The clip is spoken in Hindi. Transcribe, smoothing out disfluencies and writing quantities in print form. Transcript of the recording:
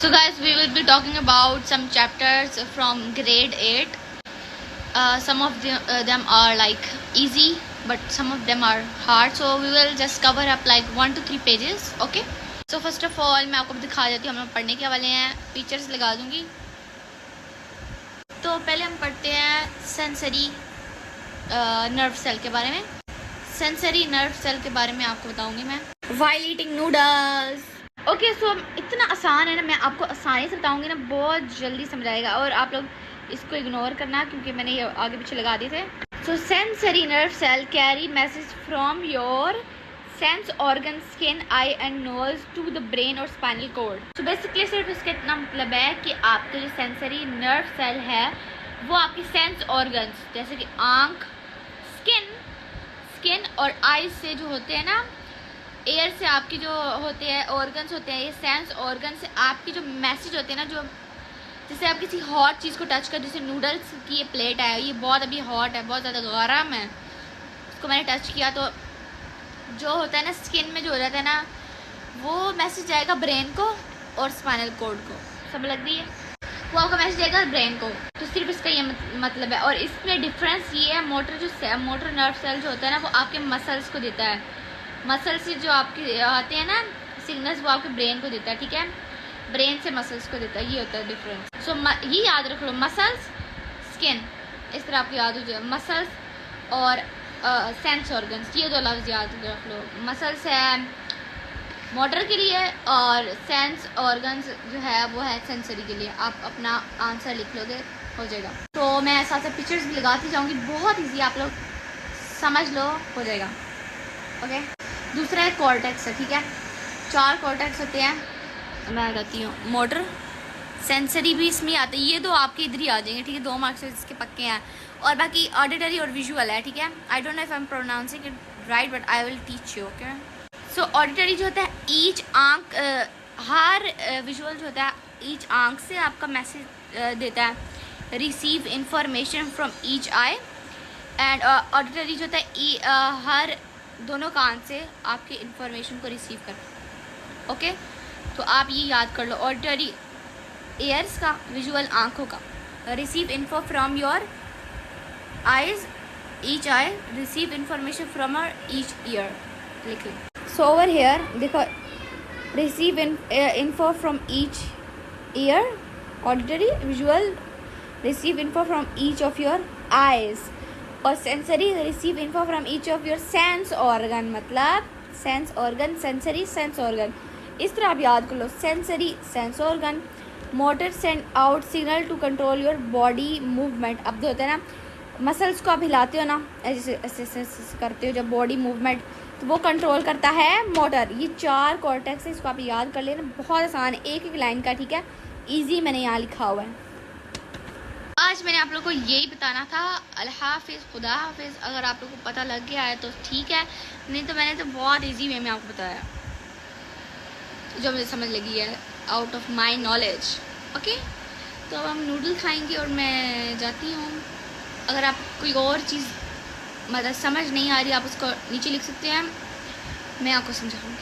So guys, we will be talking about some chapters from grade 8. Some of them are like easy, but some of them are hard. So we will just cover up like 1 to 3 pages. Okay. So first of all मैं आपको दिखा देती हूँ हम लोग पढ़ने के वाले हैं. पिक्चर्स लगा दूंगी. तो पहले हम पढ़ते हैं सेंसरी नर्व सेल के बारे में. सेंसरी नर्व सेल के बारे में आपको बताऊंगी मैं. While eating noodles. Okay so इतना आसान है ना, मैं आपको आसानी से बताऊंगी ना, बहुत जल्दी समझ आएगा. और आप लोग इसको इग्नोर करना क्योंकि मैंने ये आगे पीछे लगा दिए थे. So sensory nerve cell carry message from your sense organ skin eye and nose to the brain और स्पाइनल कॉर्ड. सो बेसिकली सिर्फ इसका इतना मतलब है कि आपके जो सेंसरी नर्व सेल है वो आपकी सेंस ऑर्गन्स जैसे कि आँख, स्किन और आईज से जो होते हैं ना, एयर से आपके जो होते हैं ऑर्गन्स होते हैं, ये सेंस ऑर्गन से आपके जो मैसेज होते हैं ना, जो जैसे आप किसी हॉट चीज़ को टच कर, जैसे नूडल्स की ये प्लेट है, ये बहुत अभी हॉट है, बहुत ज़्यादा गर्म है, इसको मैंने टच किया तो जो होता है ना स्किन में जो हो जाता है ना, वो मैसेज जाएगा ब्रेन को और स्पाइनल कॉर्ड को. सब लग रही है, वो आपका मैसेज जाएगा ब्रेन को. तो सिर्फ इसका ये मतलब है. और इसमें डिफरेंस ये है, मोटर नर्व सेल जो होता है ना, वो आपके मसल्स को देता है. मसल से जो आपके आते हैं ना सिग्नल्स, वो आपके ब्रेन को देता है. ठीक है, ब्रेन से मसल्स को देता है. ये होता है डिफरेंस. सो ये याद रख लो, मसल्स, स्किन, इस तरह आपको याद हो जाए. मसल्स और सेंस ऑर्गन्स, ये दो लफ्ज़ याद रख लो. मसल्स है मोटर के लिए और सेंस ऑर्गन्स जो है वो है सेंसरी के लिए. आप अपना आंसर लिख लोगे, हो जाएगा. तो मैं साथ साथ पिक्चर्स भी लगाती जाऊँगी, बहुत ईजी, आप लोग समझ लो, हो जाएगा. ओके. दूसरा है कॉर्टेक्स है. ठीक है, 4 कॉर्टेक्स होते हैं. मैं कहती हूँ मोटर, सेंसरी भी इसमें आते हैं. ये दो आपके इधर ही आ जाएंगे. ठीक है, 2 मार्क्स इसके पक्के हैं. और बाकी ऑडिटरी और विजुअल है. ठीक है, I don't know if I am pronouncing it right but I will teach you. Okay. So auditory जो होता है ईच आंख, हर विजुअल जो होता है ईच आंख से आपका मैसेज देता है. Receive information from each I. And auditory जो होता है हर दोनों कान से आपके इंफॉर्मेशन को रिसीव कर. ओके, तो आप ये याद कर लो. ऑडिटरी एयर्स का, विजुअल आंखों का. Receive info from your eyes, each eye receive information from और ईच ईयर. लिख लो. सो ओवर हेयर देखो, receive info from each ear auditory, visual receive info from each of your eyes. और sensory receive info from each of your sense organ. मतलब sense organ, sensory, sense organ, इस तरह आप याद कर लो. Sensory sense organ, motor send out signal to control your body movement. अब जो होता है ना, मसल्स को आप हिलाते हो ना, ऐसे ऐसे करते हो जब बॉडी मूवमेंट, तो वो कंट्रोल करता है मोटर. ये 4 कॉर्टेक्स है, इसको आप याद कर लेना. बहुत आसान है, एक लाइन का. ठीक है, ईजी मैंने यहाँ लिखा हुआ है. आज मैंने आप लोग को यही बताना था. अल्लाह हाफिज़, खुदा हाफिज़. अगर आप लोग को पता लग गया है तो ठीक है, नहीं तो मैंने तो बहुत इजी वे में आपको बताया जो मुझे समझ लगी है, out of my knowledge. Okay, तो अब हम नूडल खाएंगे और मैं जाती हूँ. अगर आप कोई और चीज़ मतलब समझ नहीं आ रही, आप उसको नीचे लिख सकते हैं, मैं आपको समझाऊँगी.